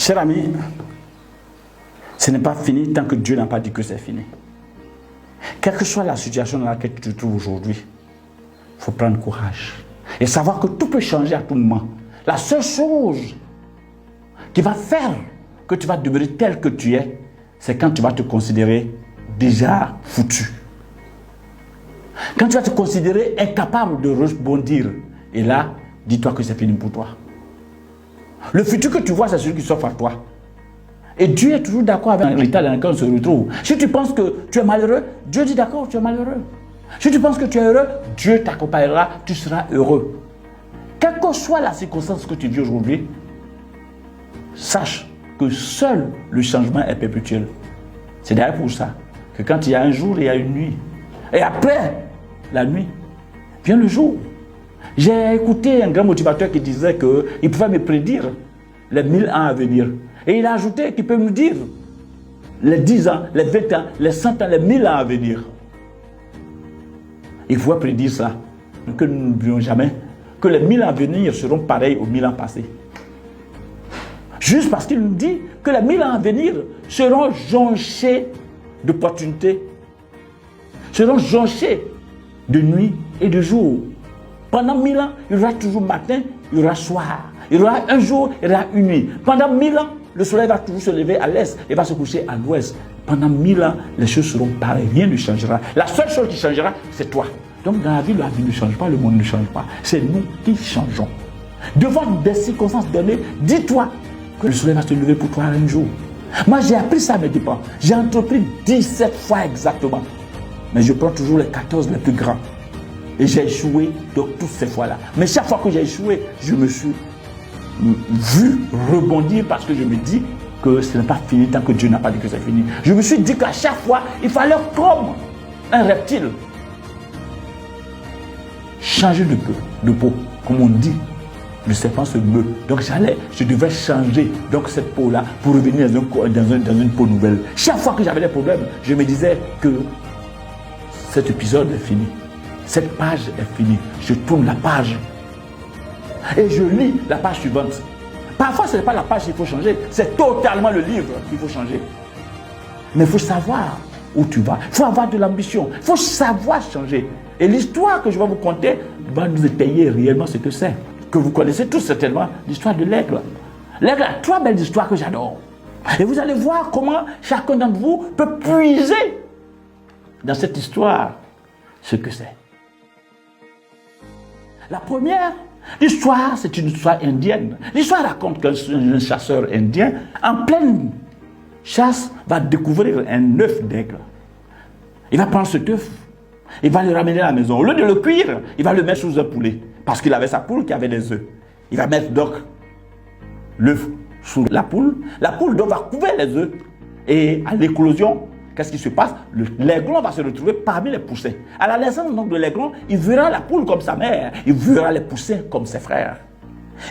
Cher ami, ce n'est pas fini tant que Dieu n'a pas dit que c'est fini. Quelle que soit la situation dans laquelle tu te trouves aujourd'hui, il faut prendre courage et savoir que tout peut changer à tout moment. La seule chose qui va faire que tu vas demeurer tel que tu es, c'est quand tu vas te considérer déjà foutu. Quand tu vas te considérer incapable de rebondir, et là, dis-toi que c'est fini pour toi. Le futur que tu vois, c'est celui qui s'offre à toi. Et Dieu est toujours d'accord avec l'état dans lequel on se retrouve. Si tu penses que tu es malheureux, Dieu dit d'accord, tu es malheureux. Si tu penses que tu es heureux, Dieu t'accompagnera, tu seras heureux. Quelle que soit la circonstance que tu vis aujourd'hui, sache que seul le changement est perpétuel. C'est d'ailleurs pour ça que quand il y a un jour, il y a une nuit. Et après la nuit, vient le jour. J'ai écouté un grand motivateur qui disait qu'il pouvait me prédire les 1000 ans à venir. Et il a ajouté qu'il peut me dire les 10 ans, les 20 ans, les 100 ans, les 1000 ans à venir. Il faut prédire ça, que nous n'oublions jamais, que les 1000 ans à venir seront pareils aux 1000 ans passés. Juste parce qu'il nous dit que les 1000 ans à venir seront jonchés d'opportunités, seront jonchés de nuit et de jour. Pendant 1000 ans, il y aura toujours matin, il y aura soir. Il y aura un jour, il y aura une nuit. Pendant 1000 ans, le soleil va toujours se lever à l'est et va se coucher à l'ouest. Pendant 1000 ans, les choses seront pareilles, rien ne changera. La seule chose qui changera, c'est toi. Donc dans la vie ne change pas, le monde ne change pas. C'est nous qui changeons. Devant des circonstances données, dis-toi que le soleil va se lever pour toi un jour. Moi, j'ai appris ça à mes dépens. J'ai entrepris 17 fois exactement. Mais je prends toujours les 14 les plus grands. Et j'ai échoué donc toutes ces fois-là. Mais chaque fois que j'ai échoué, je me suis vu rebondir parce que je me dis que ce n'est pas fini tant que Dieu n'a pas dit que c'est fini. Je me suis dit qu'à chaque fois, il fallait comme un reptile changer de peau, comme on dit. Le serpent se meut. Donc je devais changer donc cette peau-là pour revenir dans une peau nouvelle. Chaque fois que j'avais des problèmes, je me disais que cet épisode est fini. Cette page est finie. Je tourne la page. Et je lis la page suivante. Parfois, ce n'est pas la page qu'il faut changer. C'est totalement le livre qu'il faut changer. Mais il faut savoir où tu vas. Il faut avoir de l'ambition. Il faut savoir changer. Et l'histoire que je vais vous conter va nous étayer réellement ce que c'est. Que vous connaissez tous certainement, l'histoire de l'aigle. L'aigle a 3 belles histoires que j'adore. Et vous allez voir comment chacun d'entre vous peut puiser dans cette histoire ce que c'est. La première histoire, c'est une histoire indienne. L'histoire raconte qu'un chasseur indien, en pleine chasse, va découvrir un œuf d'aigle. Il va prendre cet œuf, il va le ramener à la maison. Au lieu de le cuire, il va le mettre sous un poulet. Parce qu'il avait sa poule qui avait des œufs. Il va mettre donc l'œuf sous la poule. La poule donc va couvrir les œufs. Et à l'éclosion, qu'est-ce qui se passe? L'aiglon va se retrouver parmi les poussins. À la naissance donc de l'aiglon, il verra la poule comme sa mère. Il verra les poussins comme ses frères.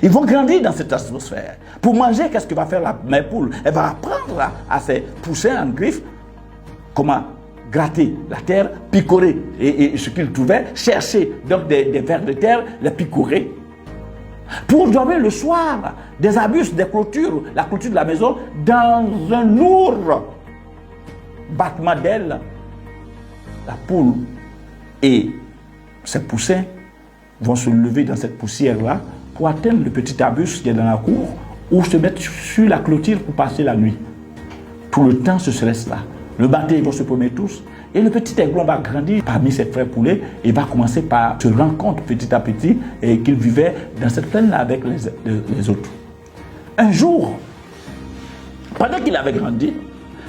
Ils vont grandir dans cette atmosphère. Pour manger, qu'est-ce que va faire la mère poule? Elle va apprendre à ses poussins en griffe comment gratter la terre, picorer et ce qu'il trouvait, chercher donc des vers de terre, les picorer. Pour dormir le soir, des arbustes, des clôtures, la clôture de la maison, dans un lourd battement d'ailes, la poule et ses poussins vont se lever dans cette poussière-là pour atteindre le petit arbuste qui est dans la cour ou se mettre sur la clôture pour passer la nuit. Tout le temps, ce serait cela. Le matin, ils vont se promener tous et le petit aiglon va grandir parmi ses frères poulets et va commencer par se rendre compte petit à petit qu'il vivait dans cette plaine-là avec les autres. Un jour, pendant qu'il avait grandi,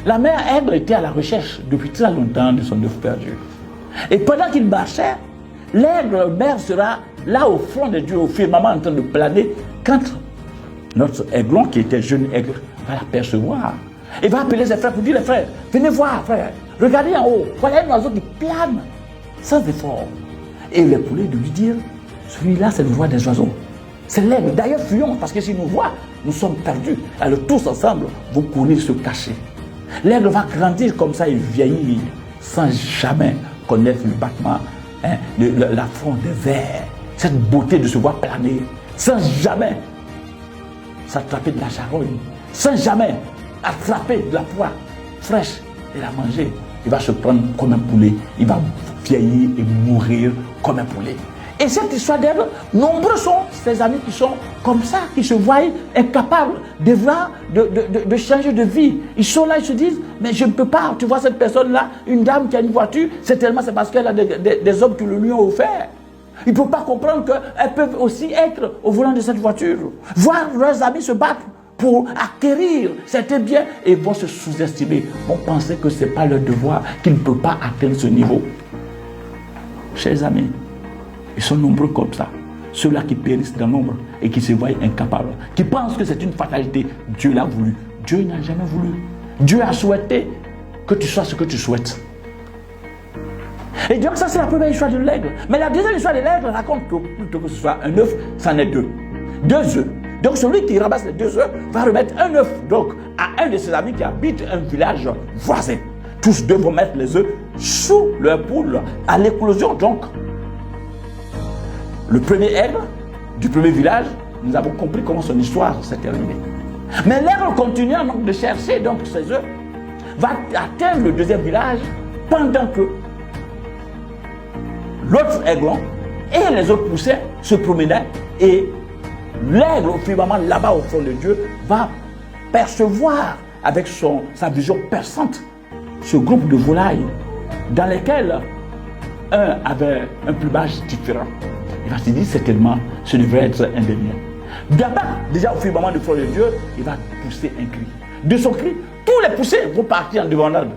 la mère aigle était à la recherche depuis très longtemps de son œuf perdu. Et pendant qu'il marchait, l'aigle mère sera là au fond des dieux, au firmament en train de planer, quand notre aiglon, qui était jeune aigle, va l'apercevoir. Il va appeler ses frères pour dire: les frères, venez voir, frère, regardez en haut, voilà un oiseau qui plane sans effort. Et les poulets de lui dire: celui-là, c'est le roi des oiseaux. C'est l'aigle. D'ailleurs, fuyons, parce que s'il nous voit, nous sommes perdus. Alors tous ensemble vont courir se cacher. L'aigle va grandir comme ça et vieillir sans jamais connaître le battement, la fronde des vers, cette beauté de se voir planer, sans jamais s'attraper de la charogne, sans jamais attraper de la proie fraîche et la manger, il va se prendre comme un poulet. Il va vieillir et mourir comme un poulet. Et cette histoire d'aigle, nombreux sont ses amis qui sont comme ça, qui se voient incapables de changer de vie. Ils sont là, ils se disent, mais je ne peux pas. Tu vois cette personne-là, une dame qui a une voiture, c'est parce qu'elle a des hommes qui le lui ont offert. Ils ne peuvent pas comprendre qu'elles peuvent aussi être au volant de cette voiture. Voir leurs amis se battre pour acquérir certains biens et vont se sous-estimer, vont penser que ce n'est pas leur devoir, qu'ils ne peuvent pas atteindre ce niveau. Chers amis, ils sont nombreux comme ça. Ceux-là qui périssent dans l'ombre et qui se voient incapables, qui pensent que c'est une fatalité. Dieu l'a voulu. Dieu n'a jamais voulu. Dieu a souhaité que tu sois ce que tu souhaites. Et donc ça, c'est la première histoire de l'aigle. Mais la deuxième histoire de l'aigle raconte que plutôt que ce soit un œuf, c'en est deux. Deux œufs. Donc celui qui ramasse les deux œufs va remettre un œuf donc, à un de ses amis qui habite un village voisin. Tous deux vont mettre les œufs sous leur poule à l'éclosion. Donc, le premier aigle du premier village, nous avons compris comment son histoire s'est terminée. Mais l'aigle continuant donc de chercher donc ses œufs, va atteindre le deuxième village pendant que l'autre aiglon et les autres poussins se promenaient et l'aigle au firmament là-bas au fond de Dieu va percevoir avec sa vision perçante ce groupe de volailles dans lesquels un avait un plumage différent. Il va se dire certainement ce devrait être un des miens. D'abord, déjà au firmament du fond de Dieu, il va pousser un cri. De son cri, tous les poussins vont partir en débandade,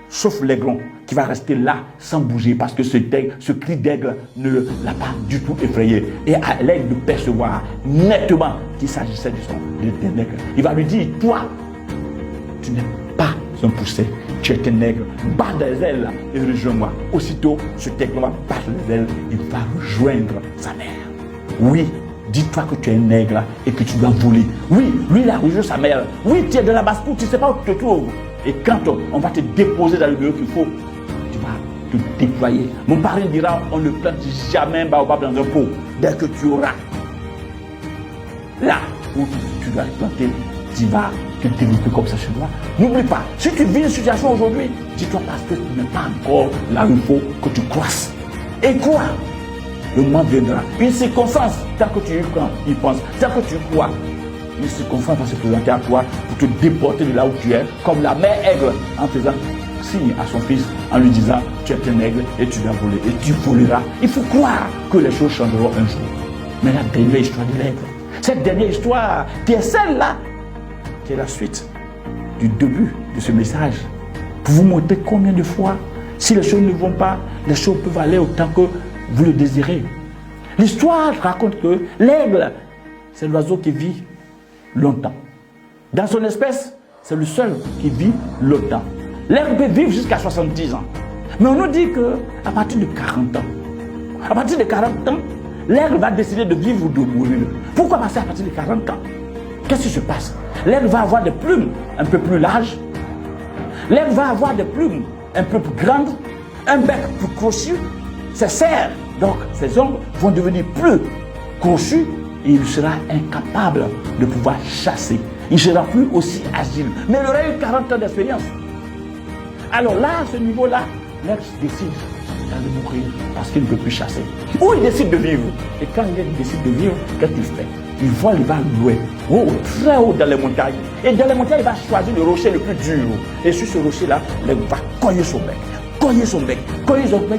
sauf l'aiglon qui va rester là sans bouger parce que ce cri d'aigle ne l'a pas du tout effrayé. Et à l'aigle de percevoir nettement qu'il s'agissait d'un aigle. Il va lui dire, toi, tu n'es pas un poussin, tu es un aigle, bats des ailes et rejoins-moi. Aussitôt, ce aigle va battre les ailes et va rejoindre sa mère. Oui, dis-toi que tu es un aigle et que tu dois voler. Oui, lui il a rejoint sa mère. Oui, tu es dans la basse-cour, tu ne sais pas où tu te trouves. Et quand on va te déposer dans le lieu qu'il faut, tu vas te déployer. Mon parrain dira, on ne plante jamais un baobab dans un pot. Dès que tu auras là où tu dois le planter, tu vas te développer comme ça chez toi. N'oublie pas, si tu vis une situation aujourd'hui, dis-toi parce que tu n'es pas encore là où il faut que tu croisses. Et quoi? Le moment viendra. Une circonstance, tant que tu y penses, tant que tu crois, une circonstance va se présenter à toi pour te déporter de là où tu es, comme la mère aigle en faisant signe à son fils, en lui disant, tu es un aigle et tu dois voler, et tu voleras. Il faut croire que les choses changeront un jour. Mais la dernière histoire de l'aigle, cette dernière histoire qui est celle-là, qui est la suite du début de ce message, pour vous montrer combien de fois, si les choses ne vont pas, les choses peuvent aller autant que vous le désirez. L'histoire raconte que l'aigle, c'est l'oiseau qui vit longtemps. Dans son espèce, c'est le seul qui vit longtemps. L'aigle peut vivre jusqu'à 70 ans. Mais on nous dit qu'à partir de 40 ans, à partir de 40 ans, l'aigle va décider de vivre ou de mourir. Pourquoi passer à partir de 40 ans? Qu'est-ce qui se passe? L'aigle va avoir des plumes un peu plus larges. L'aigle va avoir des plumes un peu plus grandes, un bec plus crochu. Ses serres, donc ses ongles, vont devenir plus crochus et il sera incapable de pouvoir chasser. Il ne sera plus aussi agile. Mais il aurait eu 40 ans d'expérience. Alors là, à ce niveau-là, l'aigle décide d'aller mourir parce qu'il ne peut plus chasser. Ou il décide de vivre. Et quand l'aigle décide de vivre, qu'est-ce qu'il fait? Il vole, il va louer, très haut dans les montagnes. Et dans les montagnes, il va choisir le rocher le plus dur. Et sur ce rocher-là, l'aigle va cogner son bec. Cogner son bec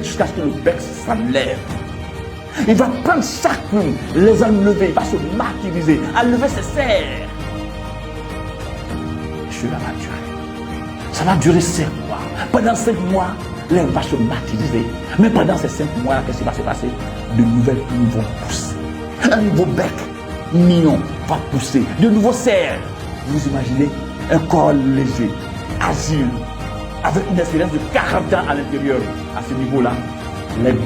jusqu'à ce que le bec s'enlève. Il va prendre chaque plume, les enlever, il va se martyriser, enlever ses serres. Cela va durer. Ça va durer 5 mois. Pendant 5 mois, l'aigle va se martyriser. Mais pendant ces 5 mois, qu'est-ce qui va se passer? De nouvelles plumes vont pousser. Un nouveau bec mignon va pousser. De nouveaux serres. Vous imaginez un corps léger, agile, avec une expérience de 40 ans à l'intérieur. À ce niveau-là, l'aigle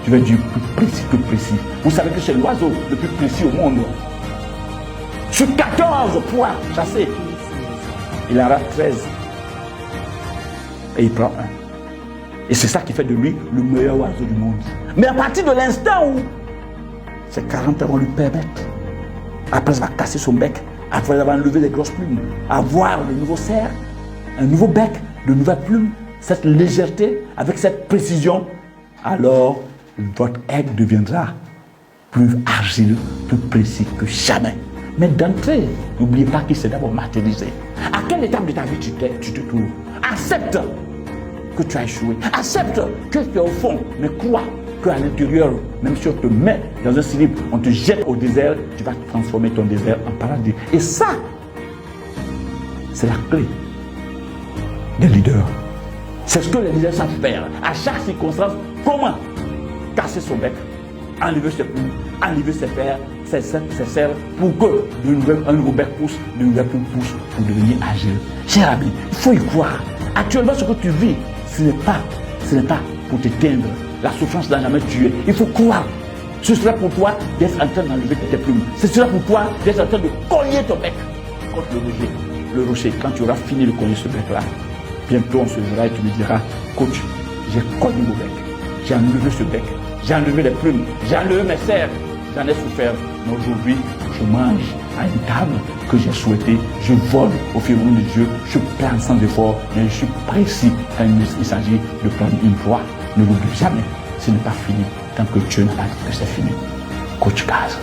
devrait dire plus précis que précis. Vous savez que c'est l'oiseau le plus précis au monde. Sur 14 poids chassés, il en a 13. Et il prend un. Et c'est ça qui fait de lui le meilleur oiseau du monde. Mais à partir de l'instant où ces 40 ans vont lui permettre, après il va casser son bec, après avoir enlevé les grosses plumes, avoir de nouveaux cerfs, un nouveau bec, de nouvelles plumes, cette légèreté, avec cette précision, alors votre aigle deviendra plus agile, plus précis que jamais. Mais d'entrée, n'oubliez pas qu'il s'est d'abord matérialisé. À quelle étape de ta vie tu te trouves? Accepte que tu as échoué. Accepte que tu es au fond, mais crois qu'à l'intérieur, même si on te met dans un slip, on te jette au désert, tu vas transformer ton désert en paradis. Et ça, c'est la clé des leaders. C'est ce que les leaders savent faire. À chaque circonstance, comment casser son bec, enlever ses plumes, enlever ses fers, ses serres, pour que un nouveau bec pousse, de nouvelles plumes poussent pour devenir agile. Cher ami, il faut y croire. Actuellement, ce que tu vis, ce n'est pas pour t'éteindre. La souffrance n'a jamais tué. Il faut croire. Ce sera pour toi d'être en train d'enlever tes plumes. Ce sera pour toi d'être en train de cogner ton bec contre le rocher. Quand tu auras fini de cogner ce bec-là, bientôt on se verra et tu me diras, coach, j'ai cogné mon bec. J'ai enlevé ce bec. J'ai enlevé les plumes. J'ai enlevé mes serres. J'en ai souffert. Mais aujourd'hui, je mange à une table que j'ai souhaité. Je vole au firmament de Dieu. Je plane sans effort. Et je suis précis quand il s'agit de prendre une voie. Ne l'oublie jamais. Ce n'est pas fini tant que Dieu n'a pas dit que c'est fini. Coach Gaz.